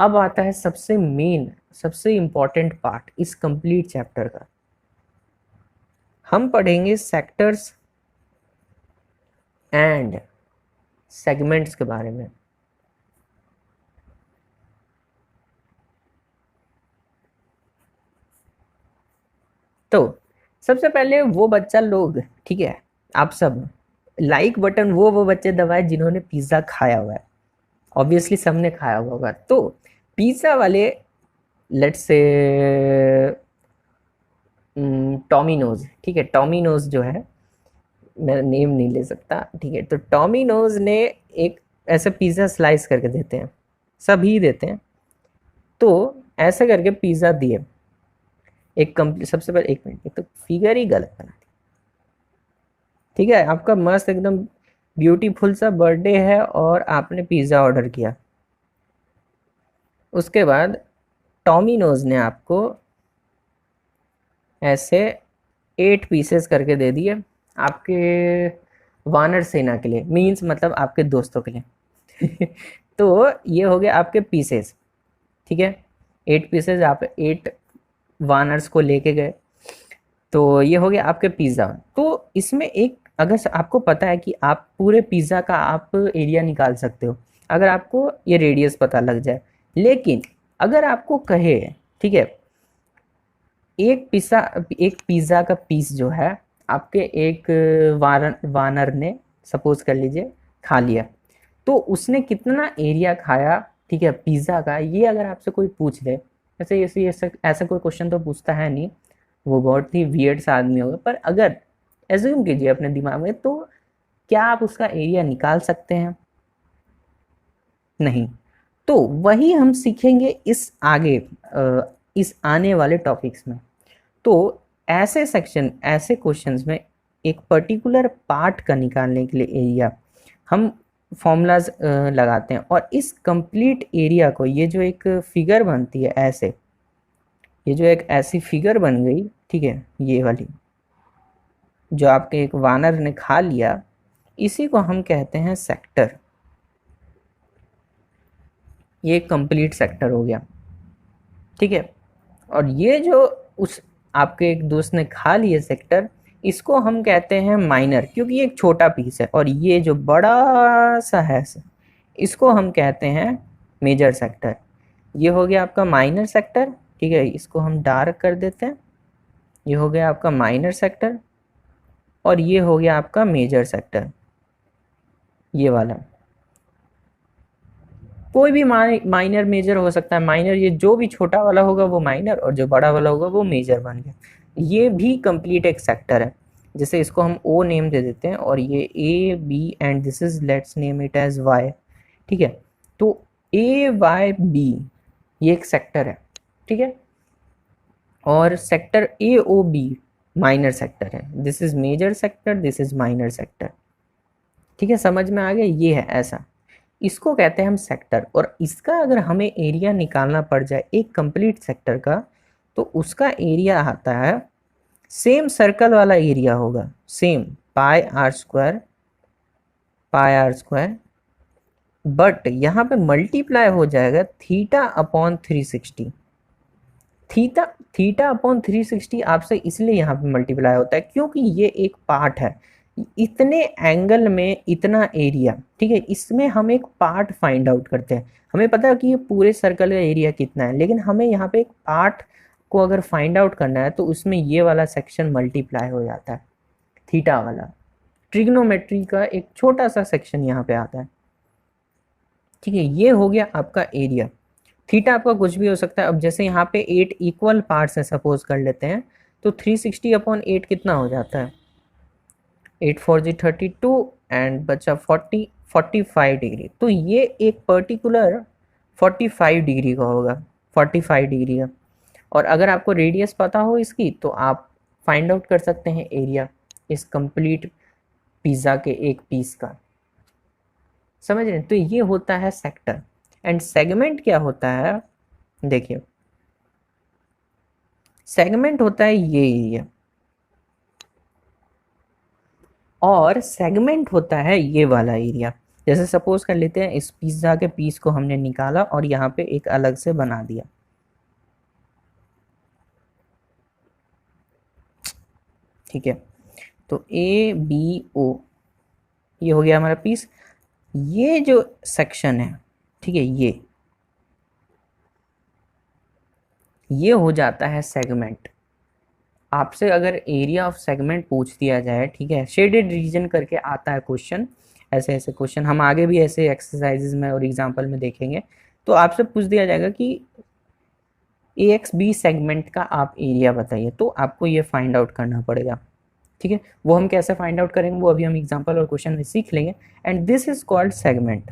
अब आता है सबसे मेन, सबसे इंपॉर्टेंट पार्ट इस कंप्लीट चैप्टर का। हम पढ़ेंगे सेक्टर्स एंड सेगमेंट्स के बारे में। तो सबसे पहले वो बच्चा लोग, ठीक है, आप सब लाइक बटन वो बच्चे दबाए जिन्होंने पिज्ज़ा खाया हुआ है। ऑब्वियसली सबने खाया हुआ होगा। तो पिज्ज़ा वाले, लेट्स से टॉमिनोज, ठीक है, टॉमिनोज जो है, मैं नेम नहीं ले सकता, ठीक है, तो टॉमिनोज ने एक ऐसे पिज़्ज़ा स्लाइस करके देते हैं, सभी देते हैं। तो ऐसे करके पिज़्ज़ा दिए, एक कंप्लीट, सबसे पहले एक मिनट, एक तो फिगर ही गलत बना दी, ठीक है, आपका मस्त एकदम ब्यूटीफुल सा बर्थडे है और आपने पिज़्ज़ा ऑर्डर किया। उसके बाद टॉमिनोज ने आपको ऐसे 8 पीसेस करके दे दिए आपके वानर सेना के लिए, मीन्स मतलब आपके दोस्तों के लिए। तो ये हो गया आपके पीसेस, ठीक है, 8 पीसेस, आप 8 वानर्स को लेके गए। तो ये हो गया आपके पिज़्ज़ा। तो इसमें एक, अगर आपको पता है कि आप पूरे पिज़्ज़ा का आप एरिया निकाल सकते हो अगर आपको ये रेडियस पता लग जाए। लेकिन अगर आपको कहे, ठीक है, एक पिज़्ज़ा का पीस जो है आपके एक वानर ने, सपोज कर लीजिए, खा लिया, तो उसने कितना एरिया खाया, ठीक है, पिज़्ज़ा का, ये अगर आपसे कोई पूछ ले, ऐसे ऐसे ऐसा ऐसा कोई क्वेश्चन तो पूछता है नहीं, वो बहुत ही वियर्ड सा आदमी होगा, पर अगर एज्यूम कीजिए अपने दिमाग में, तो क्या आप उसका एरिया निकाल सकते हैं? नहीं। तो वही हम सीखेंगे इस आगे, इस आने वाले टॉपिक्स में। तो ऐसे सेक्शन, ऐसे क्वेश्चंस में एक पर्टिकुलर पार्ट का निकालने के लिए एरिया हम फॉर्मूलाज लगाते हैं, और इस कंप्लीट एरिया को, ये जो एक फिगर बनती है ऐसे, ये जो एक ऐसी फिगर बन गई, ठीक है, ये वाली जो आपके एक वानर ने खा लिया, इसी को हम कहते हैं सेक्टर। ये कंप्लीट सेक्टर हो गया, ठीक है। और ये जो उस आपके एक दोस्त ने खा लिए सेक्टर, इसको हम कहते हैं माइनर, क्योंकि ये एक छोटा पीस है, और ये जो बड़ा सा है इसको हम कहते हैं मेजर सेक्टर। ये हो गया आपका माइनर सेक्टर, ठीक है, इसको हम डार्क कर देते हैं। ये हो गया आपका माइनर सेक्टर, और ये हो गया आपका मेजर सेक्टर, ये वाला। कोई भी माइनर मेजर हो सकता है। माइनर, ये जो भी छोटा वाला होगा वो माइनर, और जो बड़ा वाला होगा वो मेजर बन गया। ये भी कंप्लीट एक सेक्टर है। जैसे इसको हम ओ नेम दे देते हैं, और ये A B and this is, let's name it as Y, ठीक है। तो ए वाई बी ये एक सेक्टर है, ठीक है। और sector A O B minor sector है। This is major sector, this is minor sector, ठीक है, समझ में आ गया? ये है ऐसा, इसको कहते हैं हम सेक्टर। और इसका अगर हमें एरिया निकालना पड़ जाए एक कंप्लीट सेक्टर का, तो उसका एरिया आता है, सेम सर्कल वाला एरिया होगा, same pi r square, but यहाँ पे मल्टीप्लाई हो जाएगा theta upon 360। Theta theta upon 360 आपसे इसलिए यहाँ पे मल्टीप्लाई होता है क्योंकि ये एक पार्ट है। इतने एंगल में इतना एरिया, ठीक है, इसमें हम एक पार्ट फाइंड आउट करते हैं। हमें पता है कि ये पूरे सर्कल का एरिया कितना है, लेकिन हमें यहाँ पे एक पार्ट को अगर फाइंड आउट करना है तो उसमें ये वाला सेक्शन मल्टीप्लाई हो जाता है, थीटा वाला। ट्रिग्नोमेट्री का एक छोटा सा सेक्शन यहाँ पे आता है, ठीक है। ये हो गया आपका एरिया। थीटा आपका कुछ भी हो सकता है। अब जैसे यहाँ पे 8 इक्वल पार्ट्स है, सपोज कर लेते हैं, तो 360 अपॉन 8 कितना हो जाता है? 8 4 जी 32, एंड बचा 45 डिग्री। तो ये एक पर्टिकुलर 45 डिग्री का होगा, 45 डिग्री का। और अगर आपको रेडियस पता हो इसकी, तो आप फाइंड आउट कर सकते हैं एरिया इस कंप्लीट पिज़्ज़ा के एक पीस का। समझ रहे हैं? तो ये होता है सेक्टर। एंड सेगमेंट क्या होता है? देखिए, सेगमेंट होता है ये एरिया, और सेगमेंट होता है ये वाला एरिया। जैसे सपोज कर लेते हैं इस पिज्ज़ा के पीस को हमने निकाला और यहाँ पे एक अलग से बना दिया, ठीक है। तो ए बी ओ ये हो गया हमारा पीस। ये जो सेक्शन है, ठीक है, ये हो जाता है सेगमेंट। आपसे अगर एरिया ऑफ सेगमेंट पूछ दिया जाए, ठीक है, शेडेड रीजन करके आता है क्वेश्चन, ऐसे ऐसे क्वेश्चन हम आगे भी ऐसे एक्सरसाइजेज में और एग्जांपल में देखेंगे। तो आपसे पूछ दिया जाएगा कि ए एक्स बी सेगमेंट का आप एरिया बताइए, तो आपको ये फाइंड आउट करना पड़ेगा, ठीक है। वो हम कैसे फाइंड आउट करेंगे वो अभी हम एग्जांपल और क्वेश्चन में सीख लेंगे। And this is called segment,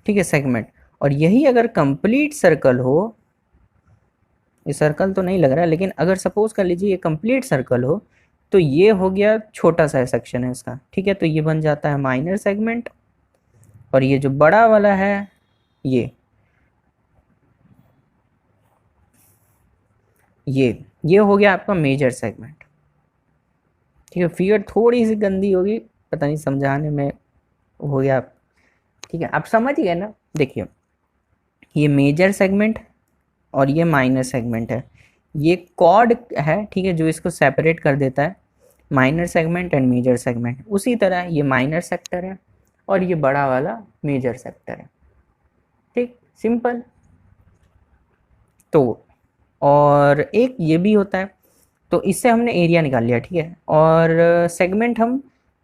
ठीक है, सेगमेंट। और यही अगर कंप्लीट सर्कल हो, ये सर्कल तो नहीं लग रहा है, लेकिन अगर सपोज कर लीजिए ये कंप्लीट सर्कल हो, तो ये हो गया छोटा सा सेक्शन है इसका, ठीक है। तो ये बन जाता है माइनर सेगमेंट, और ये जो बड़ा वाला है ये हो गया आपका मेजर सेगमेंट, ठीक है। फिगर थोड़ी सी गंदी होगी, पता नहीं समझाने में हो गया, ठीक है, आप समझ गए ना। देखिए ये मेजर सेगमेंट और ये माइनर सेगमेंट है, ये कॉर्ड है, ठीक है, जो इसको सेपरेट कर देता है minor segment and major segment. उसी तरह ये माइनर सेक्टर है और ये बड़ा वाला मेजर सेक्टर है, ठीक, सिंपल। तो और एक ये भी होता है, तो इससे हमने एरिया निकाल लिया, ठीक है। और सेगमेंट हम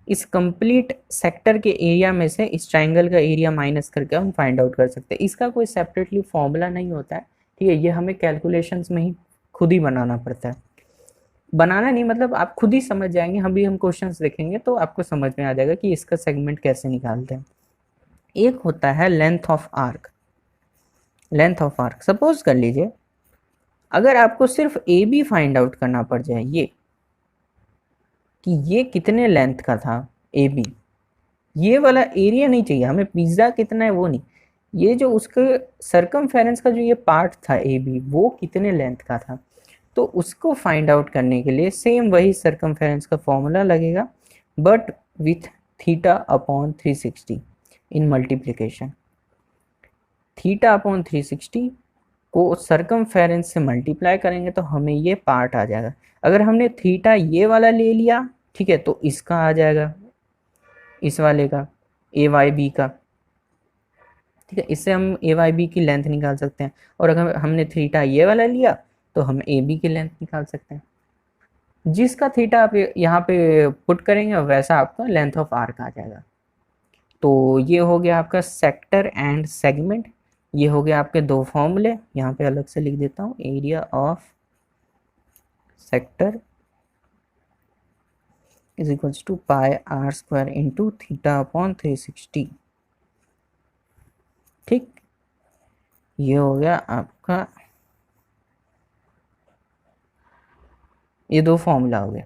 इस कंप्लीट सेक्टर के एरिया में से इस ट्राइंगल का एरिया माइनस करके हम फाइंड आउट कर सकते हैं। इसका कोई सेपरेटली फॉर्मूला नहीं होता है, ठीक है, ये हमें कैलकुलेशंस में ही खुद ही बनाना पड़ता है। बनाना नहीं मतलब आप खुद ही समझ जाएंगे, हम क्वेश्चंस देखेंगे तो आपको समझ में आ जाएगा कि इसका सेगमेंट कैसे निकालते हैं। एक होता है length of arc. Length of arc suppose कर लीजिए अगर आपको सिर्फ ए बी फाइंड आउट करना पड़ जाए, ये कि ये कितने लेंथ का था ए बी, ये वाला एरिया नहीं चाहिए हमें, पिज्ज़ा कितना है वो नहीं, ये जो उसके सरकमफेरेंस का जो ये पार्ट था ए बी वो कितने लेंथ का था। तो उसको फाइंड आउट करने के लिए सेम वही सरकमफेरेंस का फॉर्मूला लगेगा, but with theta upon 360 in multiplication. Theta upon 360 को सरकमफेरेंस से मल्टीप्लाई करेंगे तो हमें ये पार्ट आ जाएगा। अगर हमने थीटा ये वाला ले लिया, ठीक है, तो इसका आ जाएगा इस वाले का ए वाई बी का, ठीक है, इससे हम ए वाई बी की लेंथ निकाल सकते हैं। और अगर हमने थीटा ये वाला लिया तो हम ए बी की लेंथ निकाल सकते हैं। जिसका थीटा आप यहाँ पे पुट करेंगे वैसा आपका लेंथ ऑफ आर्क आ जाएगा। तो ये हो गया आपका सेक्टर एंड सेगमेंट। ये हो गया आपके दो फॉर्मूले, यहाँ पे अलग से लिख देता हूँ, area of sector is equals to pi r square into theta upon 360, ठीक। ये हो गया आपका, ये दो फॉर्मूला हो गया,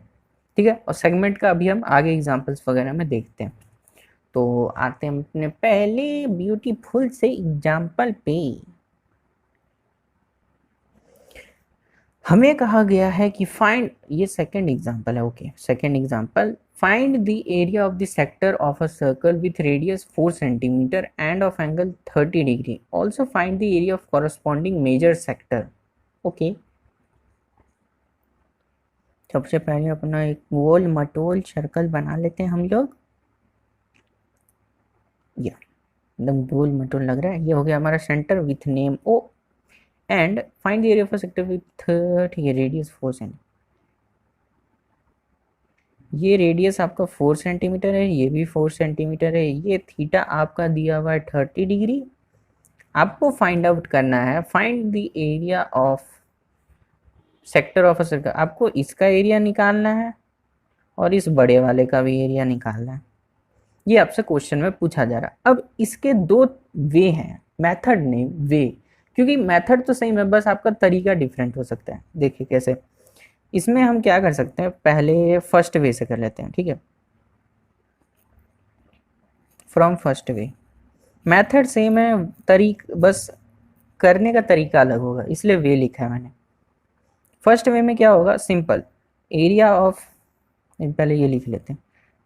ठीक है। और सेगमेंट का अभी हम आगे एग्जांपल्स वगैरह में देखते हैं। तो आते हैं अपने पहले ब्यूटीफुल से एग्जांपल पे। हमें कहा गया है कि फाइंड, ये सेकंड एग्जांपल है, okay, second example, find the area of the sector of a circle with radius 4 centimetre and of angle 30 degree, also find the area of corresponding major sector, okay. सबसे पहले अपना एक गोल मटोल circle बना लेते हैं हम लोग, या एकदम गोल मटोल लग रहा है। ये हो गया हमारा centre with name O, and find the area of a sector with, ठीक है, रेडियस 4 सेंटीमीटर। ये रेडियस आपका 4 सेंटीमीटर है, ये भी 4 सेंटीमीटर है, ये थीटा आपका दिया हुआ है 30 डिग्री। आपको फाइंड आउट करना है, find the area of sector of a circle, आपको इसका एरिया निकालना है और इस बड़े वाले का भी एरिया निकालना है। ये आपसे क्वेश्चन में पूछा जा रहा है। अब इसके दो वे हैं, मेथड नहीं वे, क्योंकि मेथड तो सेम है, बस आपका तरीका डिफरेंट हो सकता है। देखिए कैसे, इसमें हम क्या कर सकते हैं, पहले फर्स्ट वे से कर लेते हैं, ठीक है, from first way. Method same है, बस करने का तरीका अलग होगा, इसलिए वे लिखा है मैंने। फर्स्ट वे में क्या होगा, सिंपल, एरिया ऑफ, पहले ये लिख लेते हैं,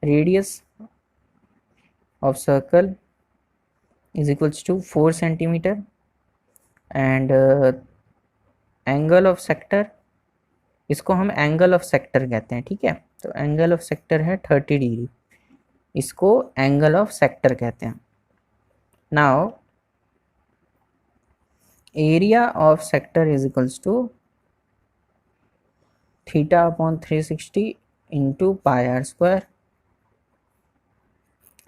radius of circle is equals to 4 centimetre and angle of sector, इसको हम एंगल ऑफ सेक्टर कहते हैं, ठीक है। तो एंगल ऑफ सेक्टर है 30 डिग्री, इसको एंगल ऑफ सेक्टर कहते हैं। Now area of sector is equals to theta upon 360 into pi r square.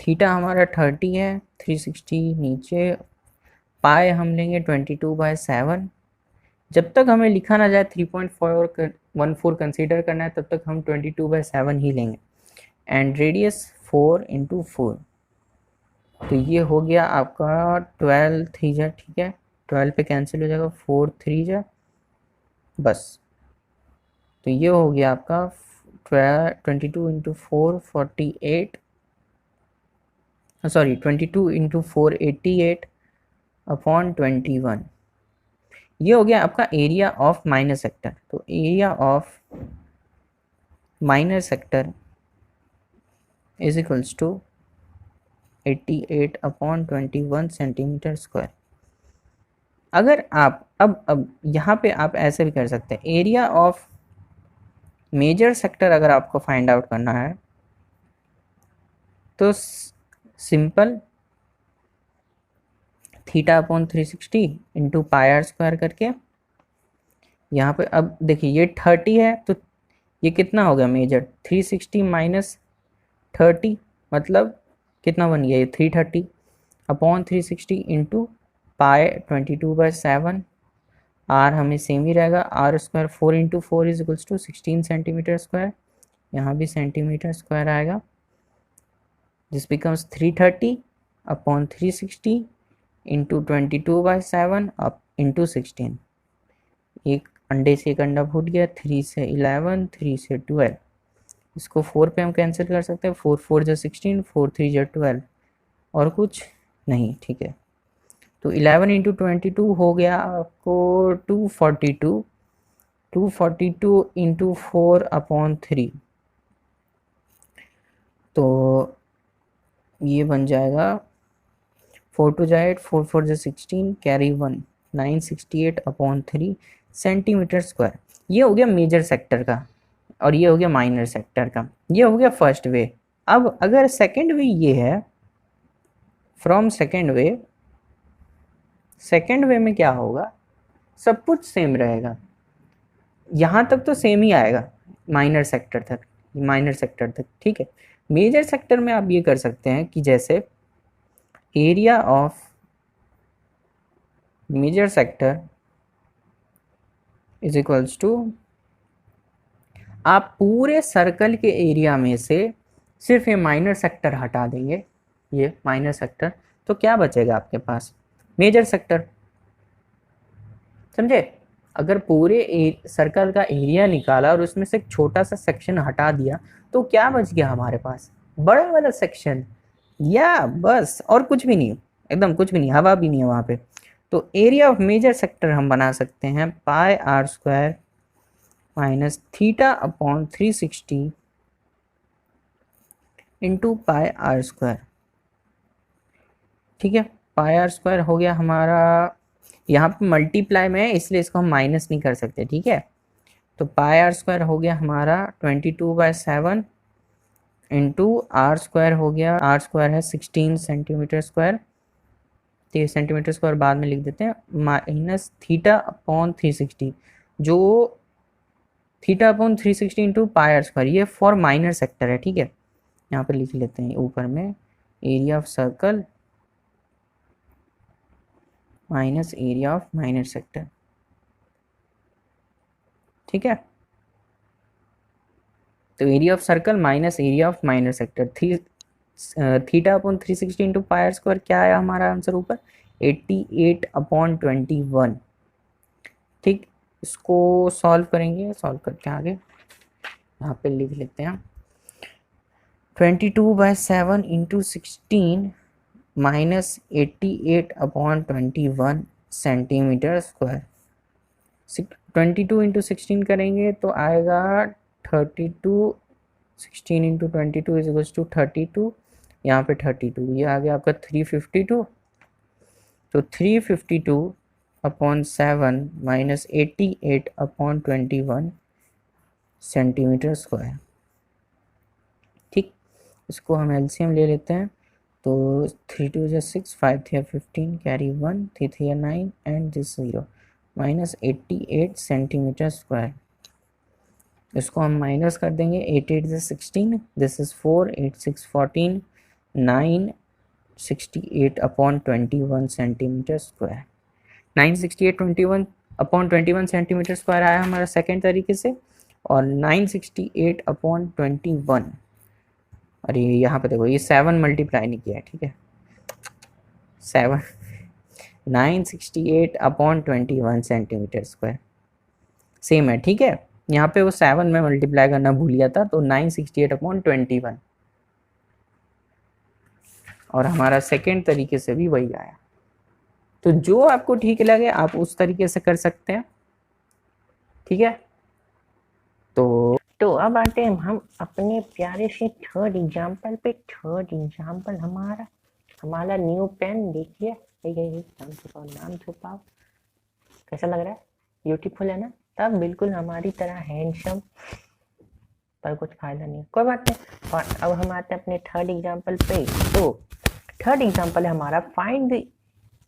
Theta हमारा 30 है, 360 नीचे, पाई हम लेंगे 22/7। जब तक हमें लिखा ना जाए 3.414 कंसीडर करना है, तब तक हम 22/7 ही लेंगे। एंड रेडियस 4 इंटू 4, तो ये हो गया आपका 12 3 जा, ठीक है, 12 पे कैंसिल हो जाएगा, 4 3 जा, बस। तो ये हो गया आपका 22 इंटू 4 48, सॉरी 22 इंटू 4 88 अपॉन 21। ये हो गया आपका एरिया ऑफ माइनर सेक्टर। तो area of minor sector is equals to 88 upon 21 centimetre square. अगर आप अब यहाँ पे आप ऐसे भी कर सकते हैं, एरिया ऑफ मेजर सेक्टर अगर आपको फाइंड आउट करना है तो simple theta upon 360 into pi r square करके, यहाँ पे अब देखिए ये 30 है, तो ये कितना हो गया मेजर, 360 माइनस 30 मतलब कितना बन गया, ये 330 अपॉन 360 इंटू पाई 22/7। आर हमें सेम ही रहेगा, r square 4 into 4 is equals to 16 centimetre square, यहाँ भी सेंटीमीटर स्क्वायर आएगा। This becomes 330 upon 360 into 22/7 up into 16। एक अंडे से एक अंडा फूट गया, 3 से 11, 3 से 12, इसको 4 पे हम कैंसिल कर सकते हैं, 4 4 जा 16, 4 3 जा 12, और कुछ नहीं, ठीक है। तो 11 इंटू 22 हो गया आपको 242, 242 इंटू 4 अपॉन 3, तो ये बन जाएगा 4 2 जा 8, 4 4 जा 16, कैरी 1, 968 अपॉन 3 सेंटीमीटर स्क्वायर। ये हो गया मेजर सेक्टर का, और ये हो गया माइनर सेक्टर का। ये हो गया फर्स्ट वे। अब अगर सेकंड वे ये है, फ्रॉम सेकंड वे में क्या होगा, सब कुछ सेम रहेगा, यहाँ तक तो सेम ही आएगा, माइनर सेक्टर तक, ठीक है। मेजर सेक्टर में आप ये कर सकते हैं कि जैसे area of major sector is equals to, आप पूरे सर्कल के एरिया में से सिर्फ ये माइनर सेक्टर हटा देंगे, ये माइनर सेक्टर, तो क्या बचेगा आपके पास, मेजर सेक्टर, समझे। अगर पूरे सर्कल का एरिया निकाला और उसमें से एक छोटा सा सेक्शन हटा दिया, तो क्या बच गया हमारे पास, बड़ा वाला सेक्शन, या बस, और कुछ भी नहीं, एकदम कुछ भी नहीं, हवा भी नहीं है वहाँ पे। तो एरिया ऑफ मेजर सेक्टर हम बना सकते हैं pi r square minus theta upon 360 into pi r square, ठीक है। पाई आर स्क्वायर हो गया हमारा, यहाँ पे मल्टीप्लाई में है इसलिए इसको हम माइनस नहीं कर सकते, ठीक है। तो पाई आर स्क्वायर हो गया हमारा 22/7 इंटू आर स्क्वायर हो गया, आर स्क्वायर है 16 सेंटीमीटर स्क्वायर, तो ये सेंटीमीटर स्क्वायर बाद में लिख देते हैं, माइनस थीटा अपॉन 360, जो theta upon 360 into pi r square, ये फॉर माइनर सेक्टर है, ठीक है। यहाँ पर लिख लेते हैं ऊपर में area of circle minus area of minor sector, ठीक है। तो area of circle minus area of minor sector, theta upon 360 into pi r square, क्या आया हमारा आंसर ऊपर, 88 अपॉन 21, ठीक। इसको सॉल्व करेंगे, सॉल्व करके आगे यहाँ पे लिख लेते हैं 22/7 into 16 minus 88 upon 21 centimetre square. 22 into 16 करेंगे तो आएगा 32, 16 इंटू 22 इज इक्वल्स टू 32 यहाँ पे 32, ये आ गया आपका 352। तो 352/7 माइनस 88/21 सेंटीमीटर स्क्वायर। ठीक, इसको हम एलसीएम ले लेते हैं। तो 3 2 6, 5 3 15, carry 1, 3 3 9 and this 0, minus 88 centimetre square. इसको हम माइनस कर देंगे। 8 8 16, this is 4, 8 6 14, 9 68/21 centimetre square. 968/21 centimetre square आया हमारा सेकेंड तरीके से। और 968/21, अरे यहाँ पे देखो ये 7 मल्टीप्लाई नहीं किया है, ठीक है। 7 968/21 सेंटीमीटर स्क्वायर सेम है, ठीक है। यहाँ पे वो 7 में मल्टीप्लाई करना भूल गया था, तो 968/21, और हमारा सेकेंड तरीके से भी वही आया। तो जो आपको ठीक लगे आप उस तरीके से कर सकते हैं, ठीक है। तो अब आते हैं हम अपने प्यारे से थर्ड एग्जाम्पल पे। थर्ड एग्जाम्पल हमारा न्यू पेन, देखिए नाम छुपाओ, कैसा लग रहा है, ब्यूटीफुल है ना। तब बिल्कुल हमारी तरह हैंडसम, पर कुछ फायदा नहीं, कोई बात नहीं। और अब हम आते हैं अपने थर्ड एग्जाम्पल पे। तो थर्ड एग्जाम्पल है हमारा, find the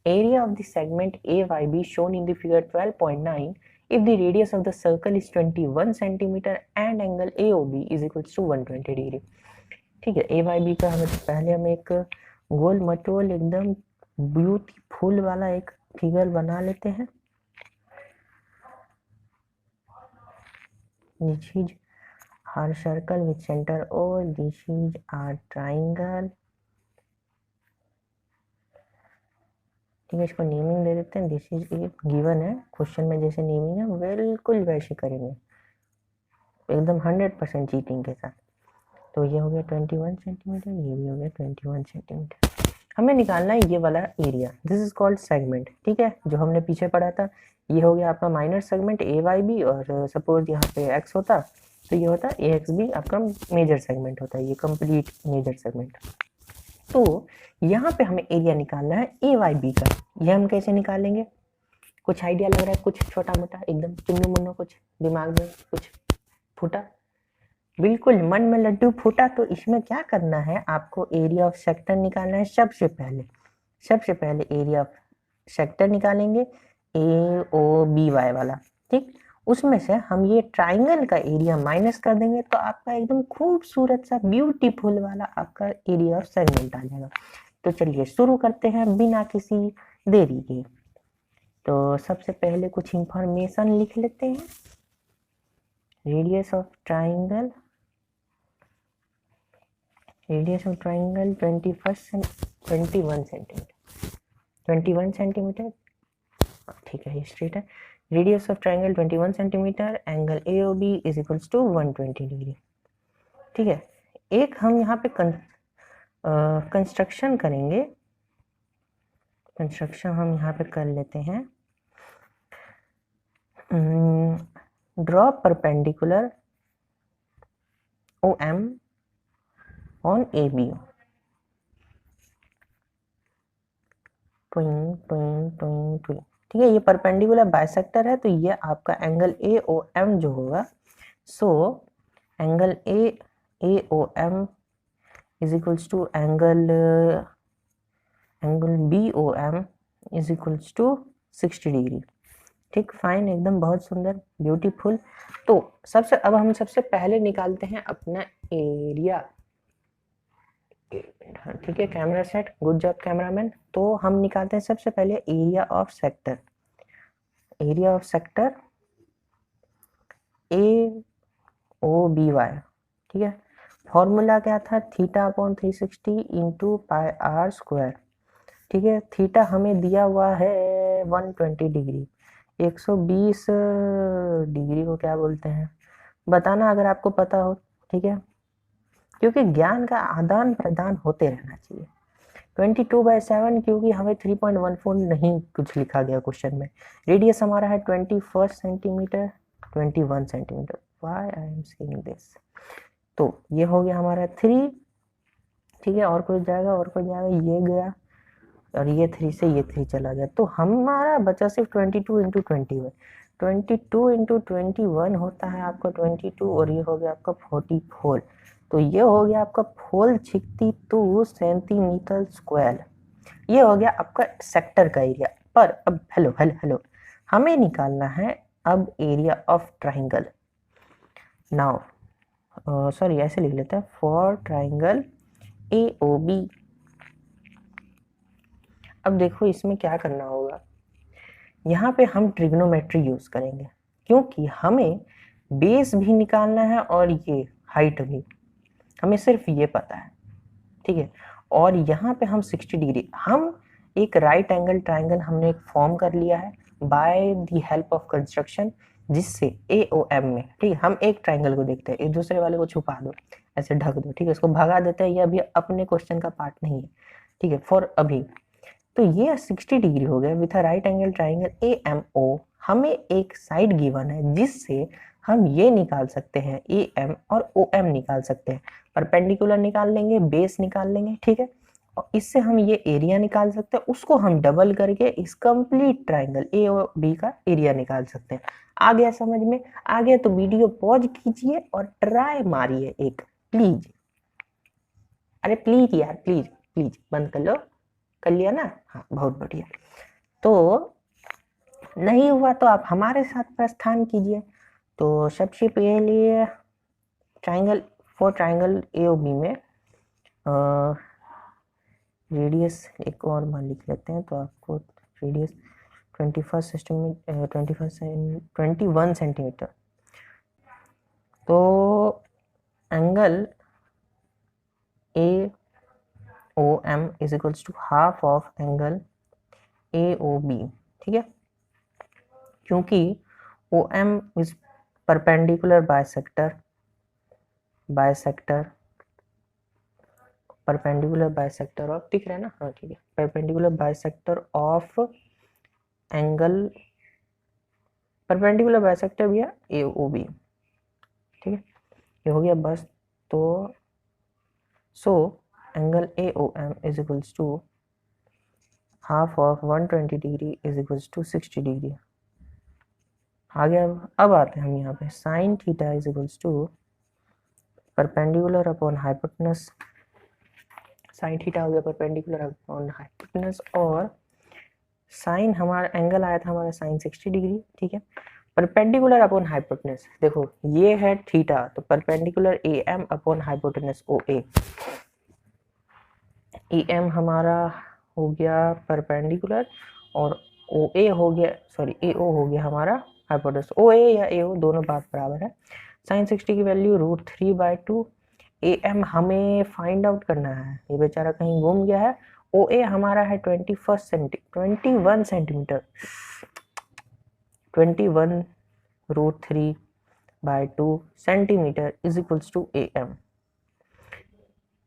area of the segment AYB shown in the figure 12.9 if the radius of the circle is 21 centimeter and angle AOB is equals to 120 degree. ठीक है, AYB का पहले हम एक गोल मटोल एकदम ब्यूटीफुल वाला एक फिगर बना लेते हैं। This is our circle with center O, this is our triangle। ठीक है, इसको नेमिंग दे देते हैं। दिस इज ए गिवन है क्वेश्चन में, जैसे नेमिंग है बिल्कुल वैसे करेंगे, एकदम 100% चीटिंग के साथ। तो ये हो गया 21 सेंटीमीटर, ये भी हो गया 21 सेंटीमीटर। हमें निकालना है ये वाला area, this is called segment. ठीक है, जो हमने पीछे पढ़ा था, ये हो गया आपका माइनर सेगमेंट AYB, और सपोज यहाँ पे x होता तो ये होता AXB, आपका मेजर सेगमेंट होता है, ये कंप्लीट मेजर सेगमेंट। तो यहाँ पे हमें एरिया निकालना है AYB का। ये हम कैसे निकालेंगे, कुछ आइडिया लग रहा है, कुछ छोटा मोटा एकदम चुन्नू मुन्नू, कुछ दिमाग में कुछ फूटा, बिल्कुल मन में लड्डू फूटा। तो इसमें क्या करना है, आपको एरिया ऑफ सेक्टर निकालना है। सबसे पहले एरिया ऑफ सेक्टर निकालेंगे AOBY वाला। ठीक, उसमें से हम ये ट्राइंगल का एरिया माइनस कर देंगे, तो आपका एकदम खूबसूरत सा ब्यूटीफुल वाला आपका एरिया ऑफ सेगमेंट आ जाएगा। तो चलिए शुरू करते हैं बिना किसी देरी के। तो सबसे पहले कुछ इंफॉर्मेशन लिख लेते हैं। रेडियस ऑफ ट्राइंगल 21 सेंटीमीटर, ठीक है, ये स्ट्रेट है। Radius of triangle 21 centimetre, angle AOB is equals to 120 degree. ठीक है, एक हम यहाँ पे कंस्ट्रक्शन करेंगे। कंस्ट्रक्शन हम यहाँ पे कर लेते हैं। Draw perpendicular OM on AB। ठीक है, ये परपेंडिकुलर बाइसेक्टर है, तो ये आपका एंगल AOM जो होगा, so angle AOM is equals to angle BOM is equals to 60 degree. ठीक, फाइन, एकदम बहुत सुंदर, ब्यूटीफुल। तो अब हम सबसे पहले निकालते हैं अपना एरिया। ठीक है, camera set, good job cameraman. तो हम निकालते हैं सबसे पहले एरिया ऑफ सेक्टर। AOBY। ठीक है, फॉर्मूला क्या था, θ/360 इंटू πr²। ठीक है, थीटा हमें दिया हुआ है 120 डिग्री। 120 डिग्री को क्या बोलते हैं, बताना अगर आपको पता हो। ठीक है, क्योंकि ज्ञान का आदान प्रदान होते रहना चाहिए। 22/7, क्योंकि हमें 3.14 नहीं कुछ लिखा गया क्वेश्चन में। रेडियस हमारा है 21 centimetre, 21 centimetre, why I am saying this. तो ये हो गया हमारा 3 ठीक है, और कोई जाएगा और कोई जाएगा, ये गया और ये 3 से ये 3 चला गया, तो हमारा बचा सिर्फ 22 इंटू 21। 22 इंटू 21 होता है आपका 22 और ये हो गया आपका 44। तो ये हो गया आपका 462 सेंटीमीटर स्क्वायर। ये हो गया आपका सेक्टर का एरिया। पर अब हेलो हेलो हेलो, हमें निकालना है अब area of triangle. Now sorry ऐसे लिख लेते हैं, फॉर ट्राइंगल AOB। अब देखो इसमें क्या करना होगा, यहाँ पे हम ट्रिग्नोमेट्री यूज करेंगे क्योंकि हमें बेस भी निकालना है और ये हाइट भी, हमें सिर्फ ये पता है, ठीक है। और यहाँ पे हम 60 डिग्री, हम एक राइट एंगल ट्राइंगल हमने एक फॉर्म कर लिया है by the help of construction, जिससे AOM में, ठीक है, हम एक ट्राइंगल को देखते हैं, एक दूसरे वाले को छुपा दो, ऐसे ढक दो, ठीक है, इसको भगा देते हैं, ये अभी अपने क्वेश्चन का पार्ट नहीं है, ठीक है, फॉर अभी। तो ये 60 डिग्री हो गया with a right angle triangle AMO। हमें एक साइड गिवन है जिससे हम ये निकाल सकते हैं, AM और OM निकाल सकते हैं, परपेंडिकुलर निकाल लेंगे, बेस निकाल लेंगे, ठीक है, और इससे हम ये एरिया निकाल सकते हैं, उसको हम डबल करके इस कंप्लीट ट्राइंगल AOB का एरिया निकाल सकते हैं। आ गया समझ में? आ गया तो वीडियो पॉज कीजिए और ट्राई मारिए एक, प्लीज। अरे प्लीज यार, प्लीज प्लीज बंद कर लो। कर लिया ना? हाँ, बहुत बढ़िया। तो नहीं हुआ तो आप हमारे साथ प्रस्थान कीजिए। तो सबसे पहले ट्राइंगल, फॉर ट्राइंगल AOB में रेडियस एक और मान लिख लेते हैं, तो आपको रेडियस 21 सेंटीमीटर। तो angle AOM is equals to half of angle AOB, ठीक है, क्योंकि OM is perpendicular bisector, perpendicular bisector of, दिख रहा है ना? हाँ ठीक है, perpendicular bisector of angle, perpendicular bisector भी है AOB, ठीक है, ये हो गया बस। तो so angle AOM is equals to half of 120 degree is equals to 60 degree. आ गया। अब आते हैं हम यहाँ पे, sine theta is equals to perpendicular upon hypotenuse, sine theta हो गया परपेंडिकुलर अपॉन हाइपोटेनस, और साइन हमारा एंगल आया था हमारा साइन 60 डिग्री, ठीक है, परपेंडिकुलर अपॉन हाइपोटेनस, देखो ये है थीटा, तो perpendicular AM upon hypotenuse OA। AM हमारा हो गया परपेंडिकुलर और OA हो गया, सॉरी AO हो गया हमारा हाइपोटेनस। OA या AO दोनों बात बराबर है। साइन 60 की वैल्यू √3/2। AM हमें फाइंड आउट करना है, ये बेचारा कहीं गुम गया है। OA हमारा है 21 centimetre, 21 √3/2 centimetre is equals to AM।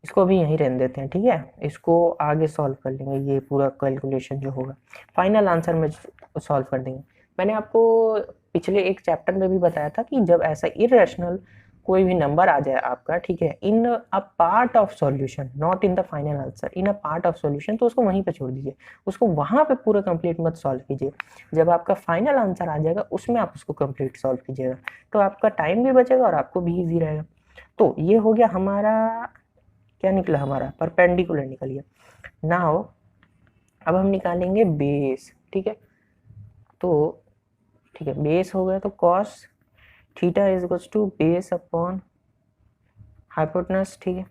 इसको भी यहीं रहने देते हैं, ठीक है, इसको आगे सॉल्व कर लेंगे, ये पूरा कैलकुलेशन जो होगा फाइनल आंसर में सॉल्व कर देंगे। मैंने आपको पिछले एक चैप्टर में भी बताया था कि जब ऐसा इरेशनल कोई भी नंबर आ जाए आपका, ठीक है, in a part of solution, not in the final answer, in a part of solution, तो उसको वहीं पे छोड़ दीजिए, उसको वहां पे पूरा कंप्लीट मत सॉल्व कीजिए। जब आपका फाइनल आंसर आ जाएगा उसमें आप उसको कंप्लीट सॉल्व कीजिएगा, तो आपका टाइम भी बचेगा और आपको भी ईजी रहेगा। तो ये हो गया हमारा, क्या निकला हमारा, परपेंडिकुलर निकल गया। नाउ अब हम निकालेंगे बेस, ठीक है, तो ठीक है, बेस हो गया, तो cos theta is equals to base upon hypotenuse, ठीक है,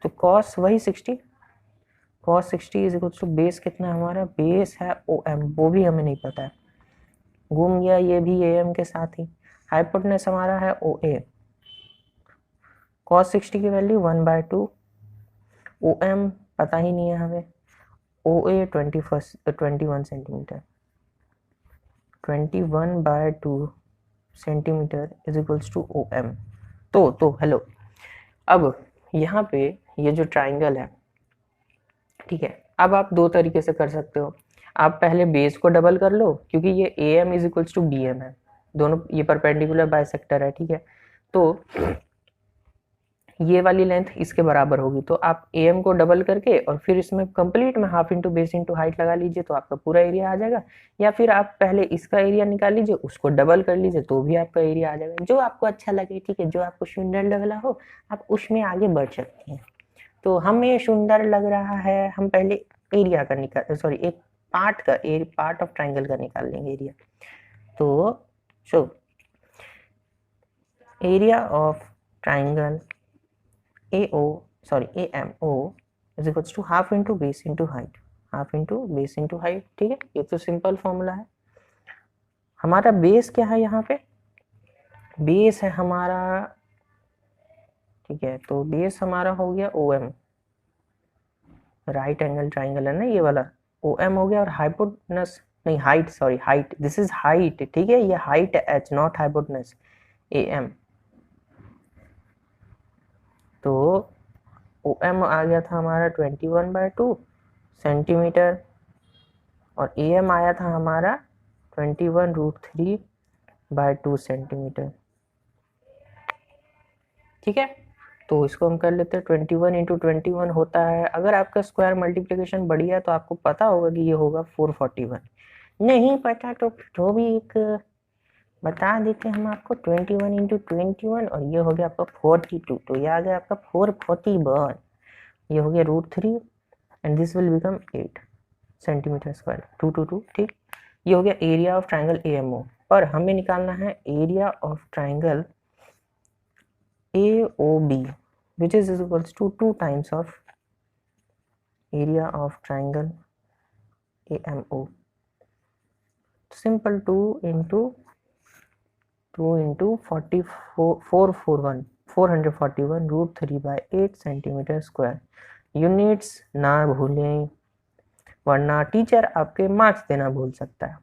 तो कॉस वही 60, cos 60 is equals to base कितना हमारा, बेस है OM, वो भी हमें नहीं पता है, घूम गया ये भी AM के साथ ही। हाइपोटेनस हमारा है OA, कॉस 60 की वैल्यू 1/2, OM पता ही नहीं है हमें, OA 21 centimetre, 21/2 centimetre is equals to OM। तो हेलो, अब यहाँ पे ये जो ट्राइंगल है, ठीक है, अब आप दो तरीके से कर सकते हो। आप पहले बेस को डबल कर लो, क्योंकि ये AM is equals to BM है, दोनों ये परपेंडिकुलर बाइसेक्टर है, ठीक है, तो ये वाली लेंथ इसके बराबर होगी, तो आप AM को डबल करके और फिर इसमें कंप्लीट में half into base into height लगा लीजिए तो आपका पूरा एरिया आ जाएगा, या फिर आप पहले इसका एरिया निकाल लीजिए उसको डबल कर लीजिए तो भी आपका एरिया आ जाएगा, जो आपको अच्छा लगे, ठीक है, जो आपको सुंदर लग रहा हो आप उसमें आगे बढ़ सकते हैं। तो हमें सुंदर लग रहा है, हम पहले एरिया का निकाल, सॉरी एक पार्ट ऑफ ट्राइंगल का निकाल लेंगे एरिया। तो area of triangle AMO is equals to half into base into height, half into base into height, ठीक है, ये तो सिंपल फॉर्मूला है। हमारा बेस क्या है यहाँ पे, बेस है हमारा, ठीक है, तो बेस हमारा हो गया OM, राइट एंगल ट्राइंगल है ना ये वाला, OM हो गया, और हाइपोटेनस नहीं height, sorry height, this is height, ठीक है, ये हाइट है H नॉट हाइपोटेनस AM। तो OM आ गया था हमारा 21/2 सेंटीमीटर, और AM आया था हमारा 21√3/2 सेंटीमीटर, ठीक है। तो इसको हम कर लेते हैं 21 × 21 होता है, अगर आपका स्क्वायर मल्टीप्लिकेशन बढ़िया है तो आपको पता होगा कि ये होगा 441, नहीं पता तो जो भी एक बता देते हैं हम आपको, 21 × 21 और ये हो गया आपका 42, तो ये आ गया आपका 441, ये हो गया √3 and this will become 8 centimetre square, 222, ठीक। ये हो गया एरिया ऑफ ट्राइंगल AMO, पर हमें निकालना है area of triangle AOB which is equals to 2 times of area of triangle AMO. Simple 2 into 441 √3/8 centimetre square. Units ना भूलें वरना टीचर आपके मार्क्स देना भूल सकता है।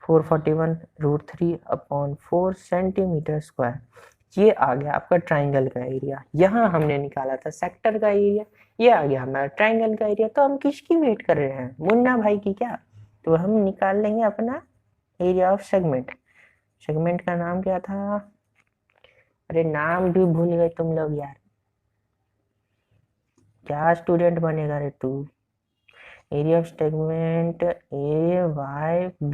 441 √3/4 सेंटीमीटर स्क्वायर, ये आ गया आपका ट्राइंगल का एरिया। यहाँ हमने निकाला था सेक्टर का एरिया, ये आ गया हमारा ट्राइंगल का एरिया। तो हम किसकी वेट कर रहे हैं, मुन्ना भाई की क्या? तो हम निकाल लेंगे अपना एरिया ऑफ सेगमेंट। सेगमेंट का नाम क्या था, अरे नाम भी भूल गए तुम लोग यार, क्या स्टूडेंट बनेगा रे तू। एरिया ऑफ सेगमेंट AYB,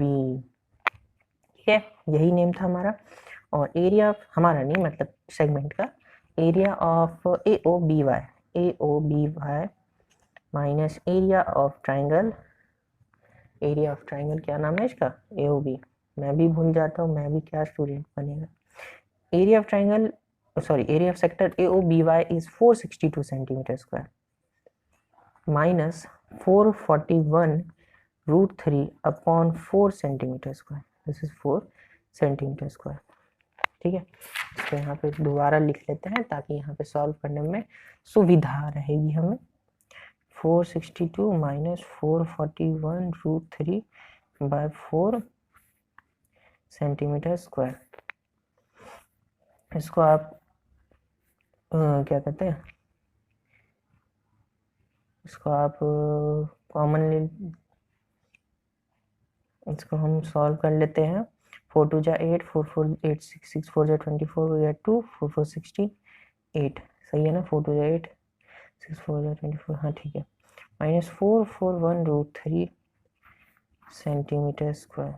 ठीक है, यही नेम था हमारा। और एरिया हमारा नहीं, मतलब सेगमेंट का area of AOBY minus area of triangle, area of triangle क्या नाम है इसका, AOB। मैं भी भूल जाता हूँ, मैं भी क्या स्टूडेंट बनेगा। Area of triangle, sorry area of sector AOBY is 462 centimetre square minus 441 √3/4 centimetre square, this is 4 centimetre square, ठीक है। इसको यहाँ पे दोबारा लिख लेते हैं ताकि यहाँ पे सॉल्व करने में सुविधा रहेगी हमें। 462 माइनस 441 √3/4 सेंटीमीटर स्क्वायर। इसको आप क्या कहते हैं, इसको आप कॉमनली इसको हम सॉल्व कर लेते हैं। 4 2 जा 8, 4 4 8 6 6 4 जा 24 हो गया 2, 4 4 16 8, सही है ना, 4 2 जा 8 6 4 जा 24, हाँ ठीक है, माइनस 441 √3 सेंटीमीटर स्क्वायर।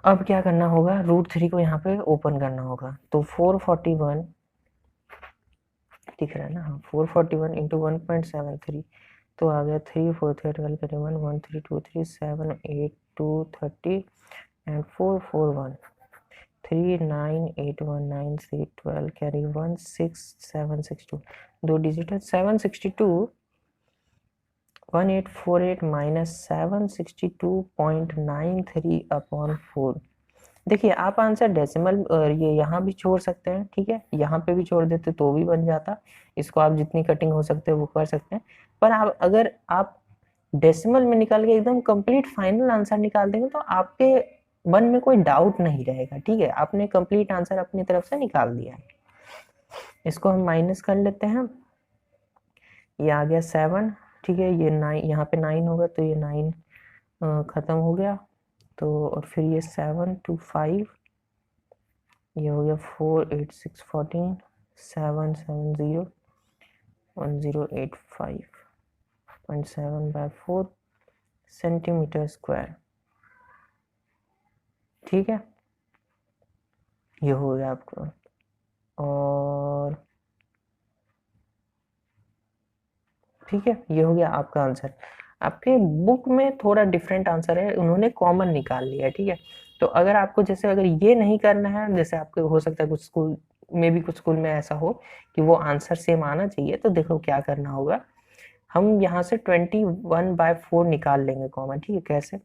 अब क्या करना होगा, √3 को यहाँ पे ओपन करना होगा, तो 441 दिख रहा है ना, हाँ 441 इंटू 1.73, तो आ गया 3 4 3 12 31 1 3 2 3 7 8 2 30 एंड 441 3 9 8 1 9 3 12 कैरी 1 6 7 6 2, 2 डिजिट है 762 1848 माइनस 762.93/4। देखिए आप आंसर डेसिमल ये यहाँ भी छोड़ सकते हैं, ठीक है, यहाँ पे भी छोड़ देते तो भी बन जाता। इसको आप जितनी कटिंग हो सकते हैं वो कर सकते हैं, पर आप अगर आप डेसिमल में निकाल के एकदम कंप्लीट फाइनल आंसर निकाल देंगे तो आपके मन में कोई डाउट नहीं रहेगा, ठीक है, आपने कंप्लीट आंसर अपनी तरफ से निकाल दिया है। इसको हम माइनस कर लेते हैं, ये आ गया 7, ठीक है, ये 9 यहाँ पे 9 होगा तो ये 9 खत्म हो गया, तो और फिर ये 7 2 5 ये हो गया 4 8 6 14 7 7 0 1085.7/4 सेंटीमीटर स्क्वायर। ठीक है, ये हो गया आपको। और ठीक है, ये हो गया आपका आंसर। आपके बुक में थोड़ा डिफरेंट आंसर है, उन्होंने कॉमन निकाल लिया है। ठीक है, तो अगर आपको जैसे अगर ये नहीं करना है, जैसे आपको हो सकता है कुछ स्कूल में भी, कुछ स्कूल में ऐसा हो कि वो आंसर सेम आना चाहिए, तो देखो क्या करना होगा। हम यहाँ से 21/4 निकाल लेंगे कॉमन। ठीक है, कैसे?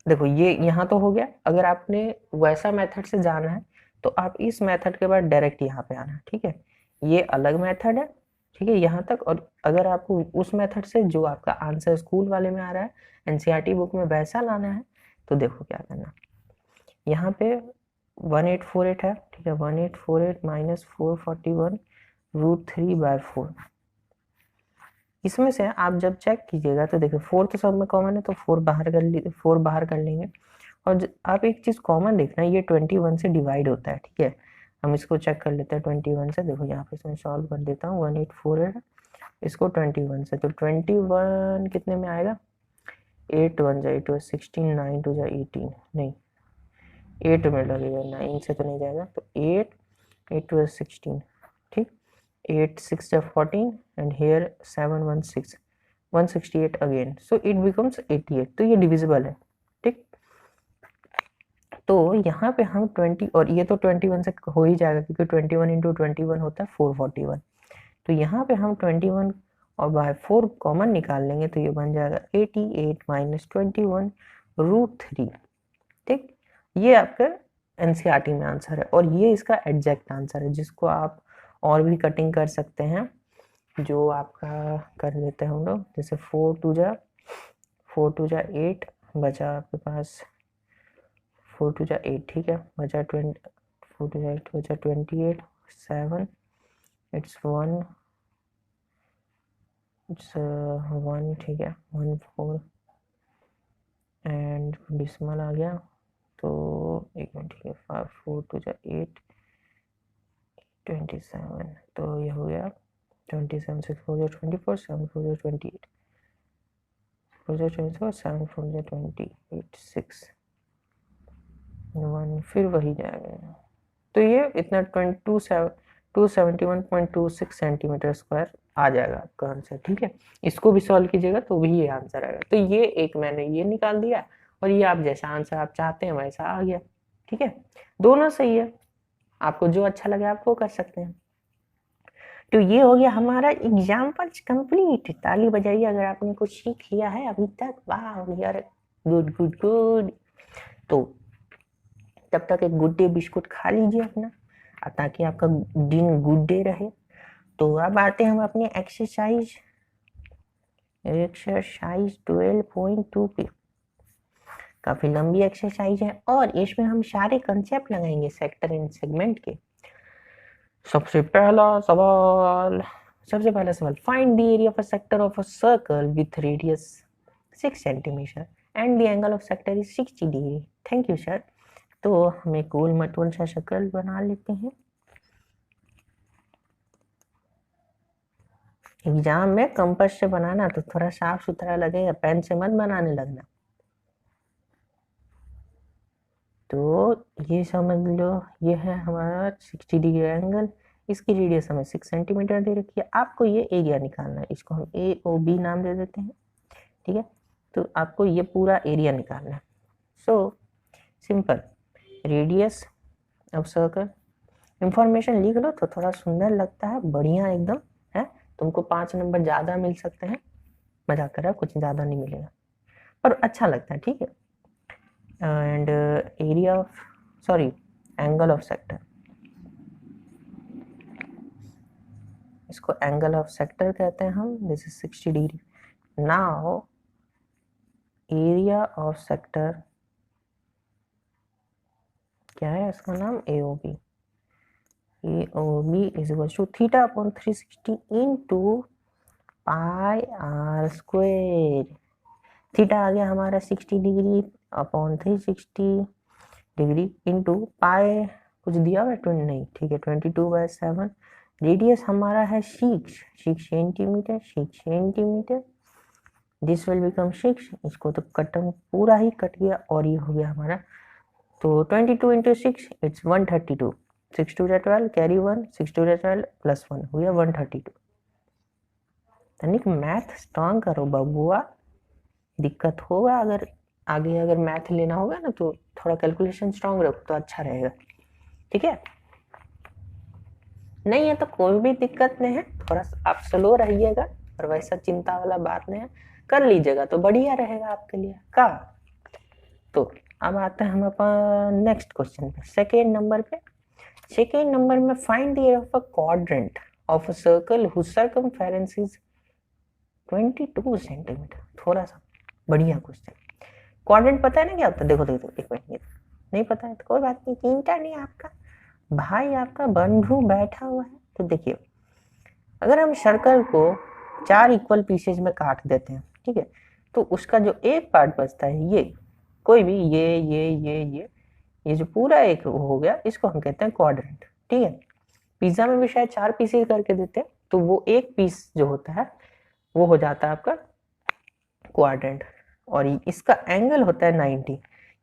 देखो ये यहाँ तो हो गया। अगर आपने वैसा मेथड से जाना है तो आप इस मेथड के बाद डायरेक्ट यहाँ पे आना है। ठीक है, ये अलग मेथड है। ठीक है, यहाँ तक। और अगर आपको उस मेथड से जो आपका आंसर स्कूल वाले में आ रहा है, एनसीईआरटी बुक में वैसा लाना है, तो देखो क्या करना। यहाँ पे 1848 है। ठीक है, 1848 माइनस 441√3/4। इसमें से आप जब चेक कीजिएगा तो देखिए 4 तो सब में कॉमन है, तो 4 बाहर कर लेंगे। और आप एक चीज कॉमन देखना, ये 21 से डिवाइड होता है। ठीक है, हम इसको चेक कर लेते हैं 21 से। देखो यहाँ पे इसमें सॉल्व कर देता हूँ। 1848 इसको 21 से, तो 21 कितने में आएगा? 8 1 जा 8 16, 9 2 जा 18, नहीं 8 में लगेगा, 9 से तो नहीं जाएगा। तो 8 8 2 16। ठीक, 8 6 जा 14 and here 7 1 6 168 again, so it becomes 88। तो ये डिविजिबल है। ठीक, तो यहाँ पे हम 20, और ये तो 21 से हो ही जाएगा क्योंकि 21 इंटू 21 होता है 441। तो यहाँ पे हम 21 और बाय 4 कॉमन निकाल लेंगे, तो ये बन जाएगा 88 माइनस 21√3। ठीक, ये आपका एनसीईआरटी में आंसर है, और ये इसका एग्जैक्ट आंसर है, जिसको आप और भी कटिंग कर सकते हैं, जो आपका कर लेते हैं हम लोग। जैसे 4 2 जा 8 बचा आपके पास 4 2 जा 8। ठीक है, बचा 20, 4 2 जा 8 बचा 28 7 इट्स 1 इट्स 1। ठीक है, 1 4 एंड डिसमल आ गया, तो एक मिनट। ठीक है, 5 4 2 जा 8 27, तो ये हो गया 27 6 4 जा 24 7 4 जा 28 4 जा 24 7 4 जा 28 6 1, फिर वही जाएगा। तो ये इतना 271.26 सेंटीमीटर स्क्वायर आ जाएगा आपका आंसर। ठीक है, इसको भी सॉल्व कीजिएगा तो भी ये आंसर आएगा। तो ये एक मैंने ये निकाल दिया, और ये आप जैसा आंसर आप चाहते हैं वैसा आ गया। ठीक है, दोनों सही है, आपको जो अच्छा लगे आप वो कर सकते हैं। तो ये हो गया हमारा एग्जाम्पल्स कंप्लीट। ताली बजाइए अगर आपने कुछ सीख लिया है अभी तक। वाह यार, गुड गुड गुड। तो तब तक एक गुड डे बिस्कुट खा लीजिए अपना, ताकि आपका दिन गुड डे रहे। तो अब आते हैं हम अपने एक्सरसाइज 12.2 पे। काफी लंबी एक्सरसाइज है, और इसमें हम सारे कंसेप्ट लगाएंगे सेक्टर एंड सेगमेंट के। सबसे पहला सवाल find the area of a sector of a circle with radius 6 centimetre and the angle of sector is 60 degree. Thank you sir. तो हमें गोल मटोल सा शक्ल बना लेते हैं। एग्जाम में कंपास से बनाना तो थोड़ा साफ सुथरा लगेगा, पेन से मत बनाने लगना। तो ये समझ लो, ये है हमारा 60 डिग्री एंगल, इसकी रेडियस हमें 6 सेंटीमीटर दे रखी है। आपको ये एरिया निकालना है, इसको हम ए ओ बी नाम दे देते हैं। ठीक है, तो आपको ये पूरा एरिया निकालना है। So simple, radius of circle, information लिख लो तो थोड़ा सुंदर लगता है, बढ़िया एकदम है। तुमको 5 नंबर ज़्यादा मिल सकते हैं, मजाक कर रहा, कुछ ज़्यादा नहीं मिलेगा, पर अच्छा लगता है। ठीक है, and area of angle of sector, इसको एंगल ऑफ सेक्टर कहते हैं हम। This is 60 degree. Now area of sector क्या है, इसका नाम AOB। AOB is equal to theta upon 360 into pi r square. Theta आ गया हमारा 60 degree upon 360, degree into pi कुछ दिया हुआ है 20 नहीं, ठीक है 22/7। रेडियस हमारा है 6 centimetre, 6 centimetre. This will become 6, इसको तो कटम पूरा ही कट गया और ये हो गया हमारा। तो 22 इंटू 6 इट्स 132। 6 2 12 कैरी 1, 6 2 12 प्लस 1 हो गया 132। तनिक मैथ स्ट्रांग करो बबुआ, दिक्कत होगा अगर आगे अगर मैथ लेना होगा ना तो थोड़ा कैलकुलेशन स्ट्रांग रखो तो अच्छा रहेगा, ठीक है। नहीं है तो कोई भी दिक्कत नहीं है, थोड़ा आप स्लो रहिएगा और वैसा चिंता वाला बात नहीं है, कर लीजिएगा तो बढ़िया रहेगा आपके लिए का। तो अब आते हैं हम अपन नेक्स्ट क्वेश्चन पे, सेकेंड नंबर पे। सेकेंड नंबर में find the area of a quadrant of a circle whose circumference is 22 centimetre. थोड़ा सा बढ़िया क्वेश्चन। क्वाड्रेंट पता है ना क्या होता है? देखो देखो एक मिनट, नहीं पता है तो कोई बात नहीं, चिंता नहीं आपका भाई, आपका बंधु बैठा हुआ है। तो देखिए, अगर हम सर्कल को 4 इक्वल पीसेज में काट देते हैं, ठीक है, तो उसका जो एक पार्ट बचता है, ये कोई भी ये जो पूरा एक हो गया, इसको हम कहते हैं क्वाड्रेंट, ठीक है। पिज्जा में भी शायद 4 पीसेज करके देते हैं, तो वो एक पीस जो होता है वो हो जाता है आपका क्वाड्रेंट। और इसका एंगल होता है 90,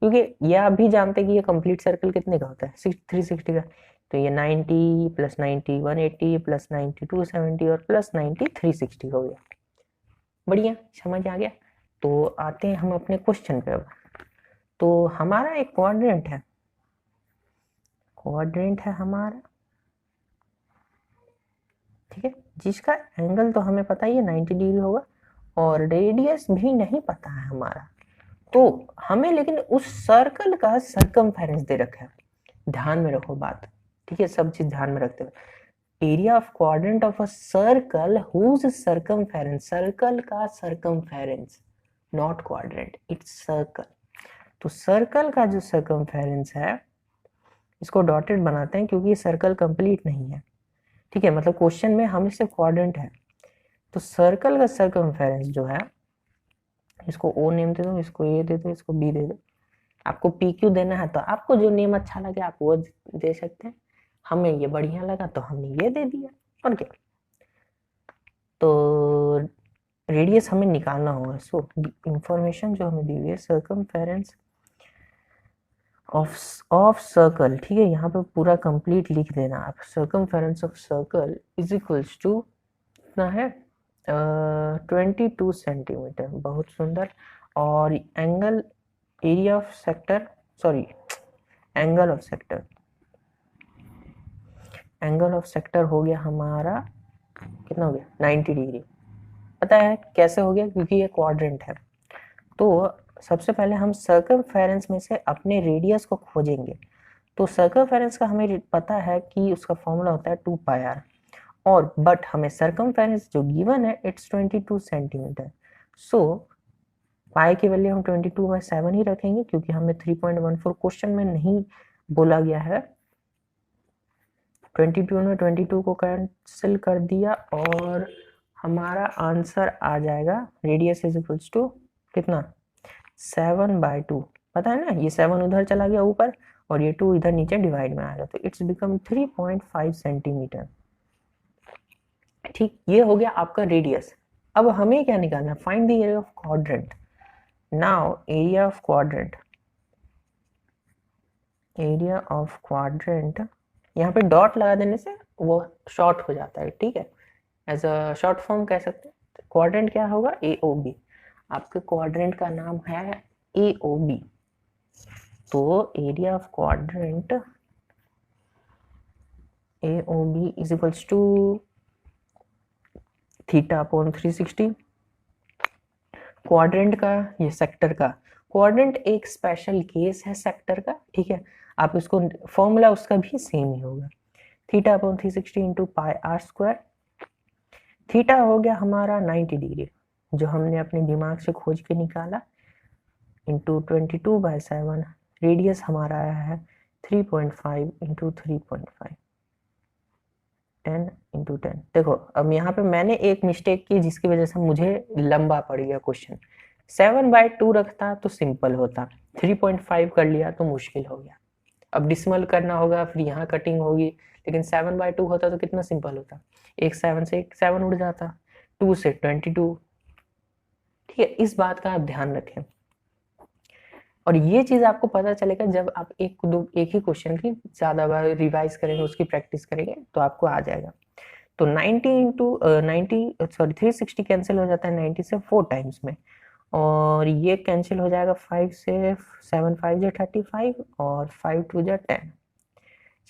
क्योंकि ये आप भी जानते हैं कि ये कंप्लीट सर्कल कितने का होता है 360 का। तो ये 90 प्लस 90 180 प्लस 90 270 और प्लस 90 360 हो गया। बढ़िया, समझ आ गया। तो आते हैं हम अपने क्वेश्चन पे अब। तो हमारा एक क्वाड्रेंट है, क्वाड्रेंट है हमारा, ठीक है, जिसका एंगल तो हमें पता ही है 90 डिग्री होगा और रेडियस भी नहीं पता है हमारा। तो हमें लेकिन उस सर्कल का सर्कमफेरेंस दे रखा है, ध्यान में रखो बात, ठीक है, सब चीज ध्यान में रखते हुए। Area of quadrant of a circle whose circumference, circle का circumference, not quadrant, it's circle. तो सर्कल का जो सर्कमफेरेंस है, इसको डॉटेड बनाते हैं क्योंकि ये सर्कल कंप्लीट नहीं है, ठीक है, मतलब क्वेश्चन में हम सिर्फ क्वाड्रेंट है। तो सर्कल का सर्कमफेरेंस जो है, इसको ओ नेम दे दो, इसको ए दे दो, इसको बी दे दो। आपको पी क्यू देना है तो आपको जो नेम अच्छा लगे आप वो दे सकते हैं, हमें ये बढ़िया लगा तो हमने ये दे दिया, और क्या। तो रेडियस हमें निकालना होगा। सो इंफॉर्मेशन जो हमें दी हुई है, सर्कमफेरेंस ऑफ सर्कल, ठीक है, यहाँ पे पूरा कंप्लीट लिख देना आप। Circumference of circle is equals to कितना है 22 सेंटीमीटर, बहुत सुंदर। और angle area of sector, sorry angle of sector, angle of sector हो गया हमारा कितना हो गया 90 डिग्री। पता है कैसे हो गया? क्योंकि ये क्वाड्रेंट है। तो सबसे पहले हम सर्कमफेरेंस में से अपने रेडियस को खोजेंगे। तो सर्कमफेरेंस का हमें पता है कि उसका फॉर्मूला होता है 2πr, और बट हमें सर्कमफेरेंस जो गिवन है इट्स 22 सेंटीमीटर। सो पाई की वैल्यू हम 22/7 ही रखेंगे, क्योंकि हमें 3.14 क्वेश्चन में नहीं बोला गया है। 22 में 22 को कैंसिल कर दिया और हमारा आंसर आ जाएगा रेडियस इज इक्वल्स टू कितना 7/2। पता है ना, ये 7 उधर चला गया ऊपर और ये 2 इधर नीचे डिवाइड में आ गया, तो इट्स बिकम 3.5 सेंटीमीटर। ठीक, ये हो गया आपका रेडियस। अब हमें क्या निकालना है? Find the area of quadrant. Now area of quadrant, area of quadrant, यहाँ पे डॉट लगा देने से वो शॉर्ट हो जाता है, ठीक है, एज अ शॉर्ट फॉर्म कह सकते हैं। क्वाड्रेंट क्या होगा? AOB। आपके क्वाड्रेंट का नाम है AOB। तो area of quadrant AOB is equals to θ/360। Quadrant का, ये सेक्टर का, क्वाड्रेंट एक स्पेशल केस है सेक्टर का, ठीक है, आप इसको फॉर्मूला उसका भी सेम ही होगा, θ/360 इंटू πr²। थीटा हो गया हमारा 90 डिग्री, जो हमने अपने दिमाग से खोज के निकाला, इंटू 22/7। रेडियस हमारा आया है 3.5 इंटू 3.5, 10 इंटू 10। देखो अब यहाँ पे मैंने एक मिस्टेक की जिसकी वजह से मुझे लंबा पड़ गया क्वेश्चन। 7/2 रखता तो सिंपल होता, 3.5 कर लिया तो मुश्किल हो गया। अब डिसिमल करना होगा, फिर यहाँ कटिंग होगी, लेकिन 7/2 होता तो कितना सिंपल होता, एक 7 से एक 7 उड़ जाता, 2 से 22। ठीक है, इस बात का आप ध्यान रखें। और ये चीज आपको पता चलेगा जब आप एक ही क्वेश्चन की ज्यादा बार रिवाइज करेंगे, उसकी प्रैक्टिस करेंगे तो आपको आ जाएगा। तो 360 कैंसिल हो जाता है 90 से 4 टाइम्स में, और ये कैंसिल हो जाएगा 5 से, 7 5 जो 35 और 5 2 जो 10,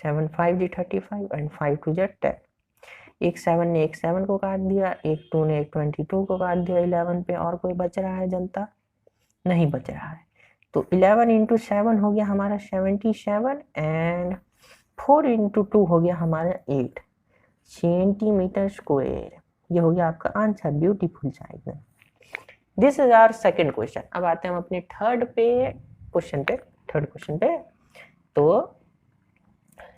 7 5 जो 35 एंड 5 2 जो 10। एक 7 ने एक 7 को काट दिया, एक 2 ने एक 22 को काट दिया 11 पे, और कोई बच रहा है जनता? नहीं बच रहा है। तो 11 इंटू 7 हो गया हमारा 77, एंड 4 इंटू 2 हो गया हमारा 8 सेंटीमीटर स्क्वायर। ये हो गया आपका answer. Beautiful child, this is our second question. अब आते हैं हम अपने थर्ड क्वेश्चन पे। तो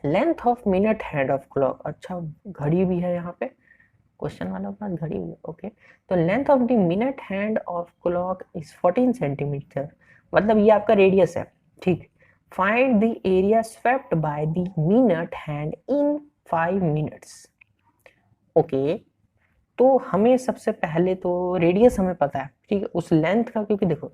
length of minute hand of clock, अच्छा घड़ी भी है यहाँ पे, क्वेश्चन वाला पास घड़ी भी, ओके। तो length of the minute hand of clock is 14 centimetre, मतलब ये आपका रेडियस है, ठीक। Find the area swept by the minute hand in 5 minutes. Okay, तो हमें सबसे पहले तो रेडियस हमें पता है, ठीक है, उस लेंथ का, क्योंकि देखो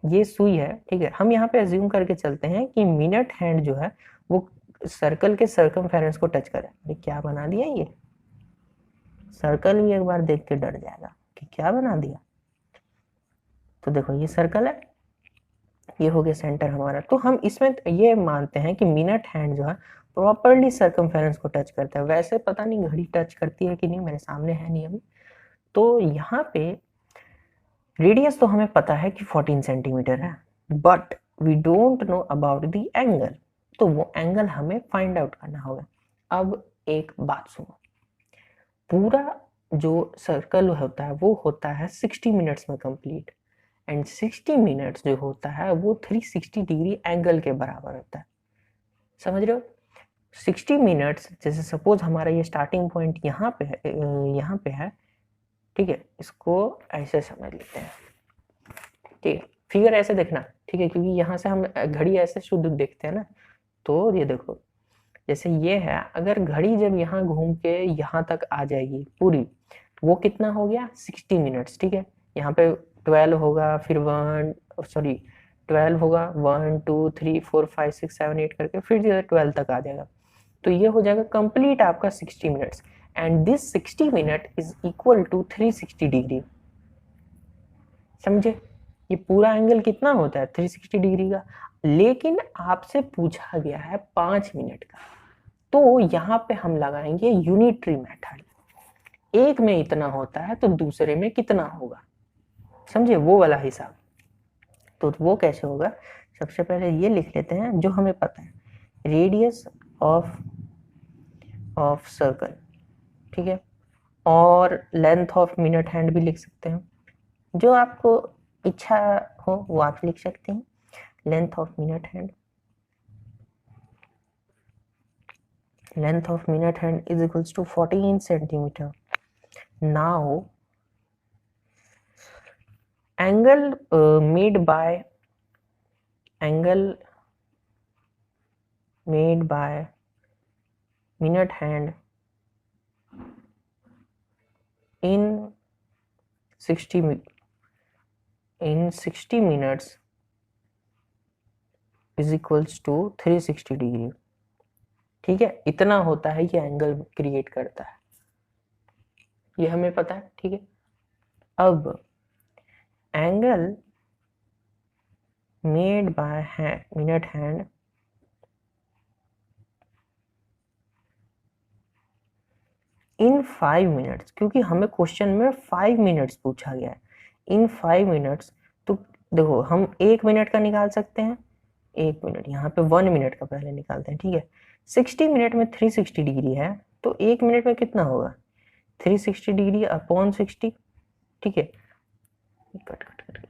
ये सुई है, ठीक है, हम यहाँ पे अज्यूम करके चलते हैं कि मिनट हैंड जो है वो सर्कल के सर्कमफेरेंस को टच करे। अरे क्या बना दिया ये, सर्कल भी एक बार देख के डर जाएगा कि क्या बना दिया। तो देखो ये सर्कल है, ये हो गया सेंटर हमारा। तो हम इसमें ये मानते हैं कि मिनट हैंड जो है प्रॉपरली सर्कमफेरेंस को टच करता है। वैसे पता नहीं घड़ी टच करती है कि नहीं, मेरे सामने है नहीं अभी। तो यहाँ पे रेडियस तो हमें पता है कि 14 सेंटीमीटर है, but we don't know about the angle, तो वो एंगल हमें फाइंड आउट करना होगा। अब एक बात सुनो, पूरा जो सर्कल होता है वो होता है 60 मिनट्स में कंप्लीट, एंड 60 मिनट्स जो होता है वो 360 डिग्री एंगल के बराबर होता है, समझ रहे हो। 60 मिनट्स, जैसे सपोज हमारा ये स्टार्टिंग पॉइंट यहाँ पे है, ठीक है, इसको ऐसे समझ लेते हैं, ठीक है, फिगर ऐसे देखना, ठीक है, क्योंकि यहाँ से हम घड़ी ऐसे शुद्ध देखते हैं ना। तो ये देखो, जैसे ये है, अगर घड़ी जब यहाँ घूम के यहाँ तक आ जाएगी पूरी, वो कितना हो गया 60 मिनट्स, ठीक है। यहाँ पे 12 होगा, फिर 12 होगा, 1 2 3 4 5 6 7 8 करके फिर 12 तक आ जाएगा। तो ये हो जाएगा कंप्लीट आपका 60 minutes, and this 60 minute is equal to 360 degree. समझे, ये पूरा एंगल कितना होता है 360 डिग्री का, लेकिन आपसे पूछा गया है 5 मिनट का। तो यहाँ पे हम लगाएंगे यूनिटरी मेथड, एक में इतना होता है तो दूसरे में कितना होगा, समझे, वो वाला हिसाब। तो वो कैसे होगा, सबसे पहले ये लिख लेते हैं जो हमें पता है, रेडियस ऑफ सर्कल, ठीक है, और लेंथ ऑफ मिनट हैंड भी लिख सकते हैं, जो आपको इच्छा हो वो आप लिख सकते हैं। Length of minute hand, length of minute hand is equals to 14 centimeter. Now angle made by minute hand in 60 minutes is equals to 360 degree, ठीक है, इतना होता है ये एंगल क्रिएट करता है, ये हमें पता है, ठीक है। अब angle made by minute hand in 5 minutes, क्योंकि हमें क्वेश्चन में 5 मिनट्स पूछा गया है, इन 5 मिनट्स। तो देखो हम 1 मिनट का निकाल सकते हैं, 1 मिनट, यहाँ पे 1 मिनट का पहले निकालते हैं, ठीक है। 60 मिनट में 360 डिग्री है, तो 1 मिनट में कितना होगा 360 डिग्री अपॉन 60, ठीक है, कट कट कट,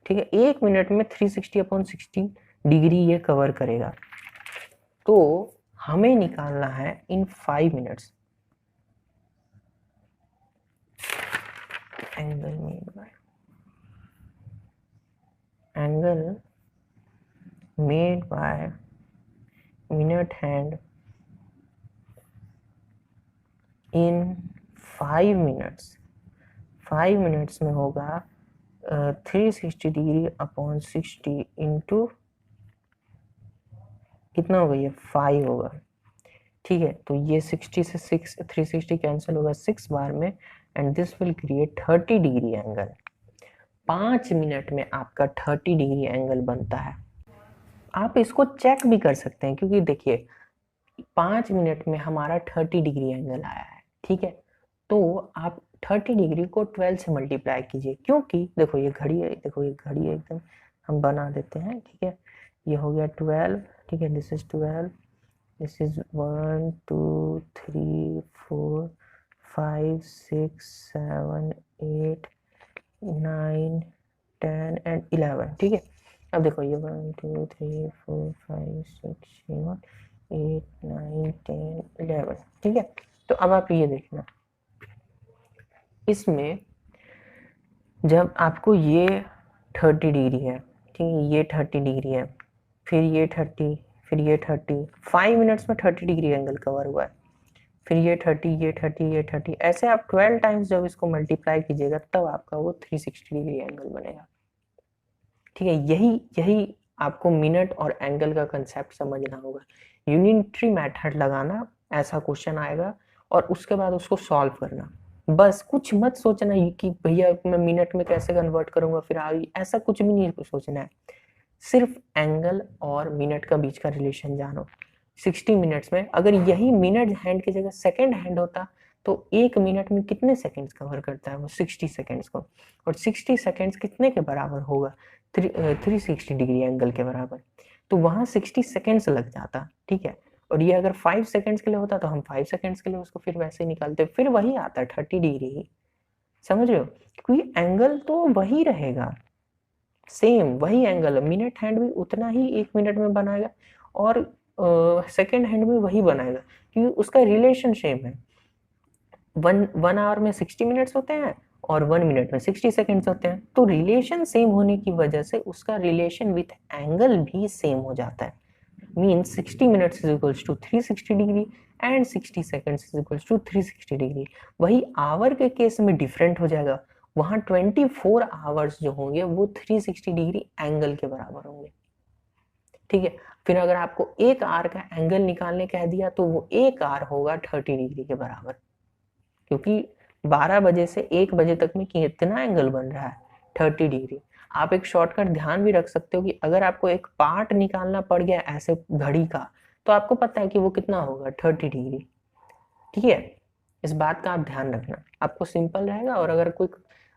ठीक है, 1 मिनट में 360 अपॉन 60 डिग्री ये कवर करेगा। तो हमें निकालना है इन 5 minutes angle made by minute hand in 5 minutes, 5 minutes में होगा 360 डिग्री अपॉन 60 इंटू कितना होगा, ये 5 होगा। ठीक है, तो ये 60 से 360 कैंसिल होगा 6 बार में, and this will create 30 degree angle. 5 minute में आपका 30 डिग्री एंगल बनता है। आप इसको चेक भी कर सकते हैं, क्योंकि देखिए 5 मिनट में हमारा 30 डिग्री एंगल आया है। ठीक है, तो आप 30 डिग्री को 12 से मल्टीप्लाई कीजिए, क्योंकि देखो ये घड़ी है, देखो ये घड़ी है एकदम, हम बना देते हैं। ठीक है, ये हो गया 12। ठीक है, this is 12, this is 1 2 3 4 5 6 7 8 9 10 and 11। ठीक है, अब देखो ये 1 2 3 4 5 6 7 8 9 10 11। ठीक है, तो अब आप ये देखना, इसमें जब आपको ये 30 डिग्री है, ठीक है, ये 30 डिग्री है, फिर ये 30, फिर ये 30, 5 मिनट्स में 30 डिग्री एंगल कवर हुआ है, फिर ये 30, ये 30, ये 30, ऐसे आप 12 टाइम्स जब इसको मल्टीप्लाई कीजिएगा तब आपका वो 360 डिग्री एंगल बनेगा। ठीक है, यही यही आपको मिनट और एंगल का कंसेप्ट समझना होगा। यूनिटरी मेथड लगाना, ऐसा क्वेश्चन आएगा और उसके बाद उसको सॉल्व करना। बस कुछ मत सोचना कि भैया मैं मिनट में कैसे कन्वर्ट करूंगा, फिर आगे ऐसा कुछ भी नहीं सोचना है। सिर्फ एंगल और मिनट का बीच का रिलेशन जानो। 60 मिनट्स में अगर यही मिनट हैंड की जगह सेकेंड हैंड होता तो 1 मिनट में कितने सेकेंड्स कवर करता है वो, 60 सेकेंड्स को, और 60 सेकेंड्स कितने के बराबर होगा, 360 डिग्री एंगल के बराबर। तो वहां 60 सेकेंड्स लग जाता। ठीक है, और ये अगर 5 सेकेंड्स के लिए होता तो हम 5 सेकेंड्स के लिए उसको फिर वैसे ही निकालते, फिर वही आता 30 डिग्री ही। समझ रहे हो, क्योंकि एंगल तो वही रहेगा, सेम वही एंगल, मिनट हैंड भी उतना ही 1 मिनट में बनाएगा और सेकेंड हैंड भी वही बनाएगा, क्योंकि उसका रिलेशन सेम है। 1 आवर में 60 मिनट्स होते हैं और 1 मिनट में 60 सेकेंड्स होते हैं, तो रिलेशन सेम होने की वजह से उसका रिलेशन विथ एंगल भी सेम हो जाता है। Means 60 minutes is equals to 360 degree and 60 seconds is equals to 360 degree. वही आवर के केस में डिफरेंट हो जाएगा, वहां 24 आवर्स जो होंगे वो 360 डिग्री एंगल के बराबर होंगे। ठीक है, फिर अगर आपको 1 आवर का एंगल निकालने कह दिया तो वो 1 आवर होगा 30 डिग्री के बराबर, क्योंकि 12 बजे से 1 बजे तक में कितना एंगल बन रहा है, 30 डिग्री। आप एक शॉर्टकट ध्यान भी रख सकते हो कि अगर आपको एक पार्ट निकालना पड़ गया ऐसे घड़ी का, तो आपको पता है कि वो कितना होगा, 30 डिग्री। ठीक है, इस बात का आप ध्यान रखना, आपको सिंपल रहेगा। और अगर कोई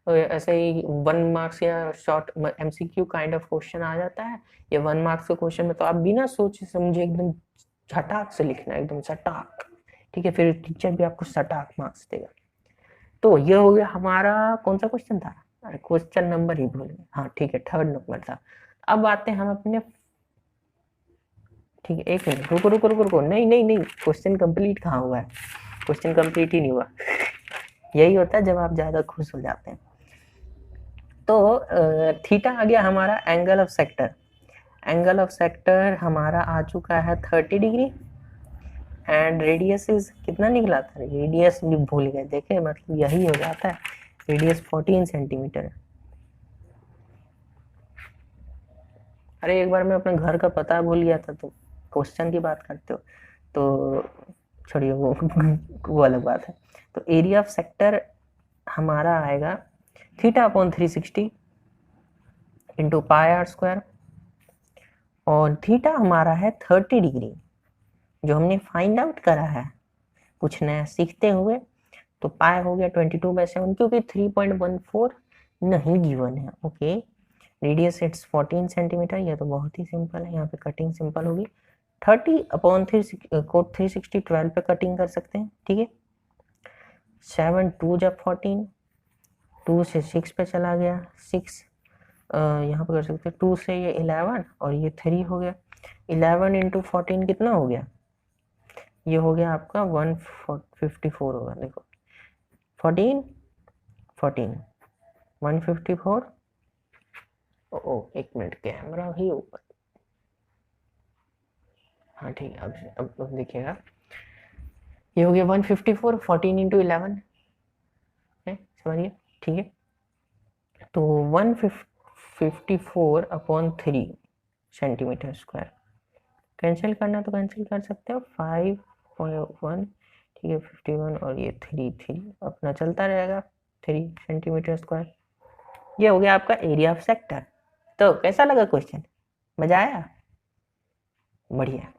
ऐसे ही 1 मार्क्स या short MCQ kind of question आ जाता है या 1 मार्क्स के क्वेश्चन में, तो आप बिना सोचे समझे एकदम झटाक से लिखना, एकदम सटाक। ठीक है, फिर टीचर भी आपको सटाक मार्क्स देगा। तो ये हो गया हमारा, कौन सा क्वेश्चन था, अरे क्वेश्चन नंबर ही भूल गए। हाँ ठीक है, 3rd नंबर था। अब आते हैं हम अपने, ठीक है, 1 मिनट, रुको रुको रुको रुको, नहीं नहीं नहीं, क्वेश्चन कंप्लीट कहाँ हुआ है, क्वेश्चन कंप्लीट ही नहीं हुआ। यही होता है जब आप ज्यादा खुश हो जाते हैं। तो थीटा आ गया हमारा angle of sector. Angle of sector हमारा आ चुका है 30 डिग्री एंड रेडियस इज कितना निकला था, रेडियस भी भूल गए, देखे मतलब यही हो जाता है, रेडियस 14 सेंटीमीटर है। अरे एक बार मैं अपने घर का पता भूल गया था, तो क्वेश्चन की बात करते हो तो छोड़िए वो अलग बात है। तो एरिया ऑफ सेक्टर हमारा आएगा theta upon 360 into pi r square, और थीटा हमारा है 30 डिग्री जो हमने फाइंड आउट करा है कुछ नया सीखते हुए। तो पाई हो गया 22/7, क्योंकि 3.14 नहीं गिवन है। ओके, रेडियस इट्स 14 सेंटीमीटर, ये तो बहुत ही सिंपल है, यहाँ पे कटिंग सिंपल होगी। 30 अपॉन 360 12 पे कटिंग कर सकते हैं। ठीक है, 7 2 जब 14, 2 से 6 पे चला गया, 6 यहाँ पे कर सकते हैं, 2 से ये 11 और ये 3 हो गया, 11 इंटू 14 कितना हो गया, ये हो गया आपका 154 होगा। देखो 14 14 154। ओ 1 मिनट, कैमरा ही ऊपर, हाँ ठीक है, अब देखिएगा, ये हो गया 154, 14 इंटू 11 है, समझिए, ठीक है। तो 154/3 सेंटीमीटर स्क्वायर, कैंसिल करना तो कैंसिल कर सकते हो, 5.1, ठीक है, 51 और ये 3 अपना चलता रहेगा, 3 सेंटीमीटर स्क्वायर। ये हो गया आपका एरिया ऑफ सेक्टर। तो कैसा लगा क्वेश्चन, मजा आया? बढ़िया।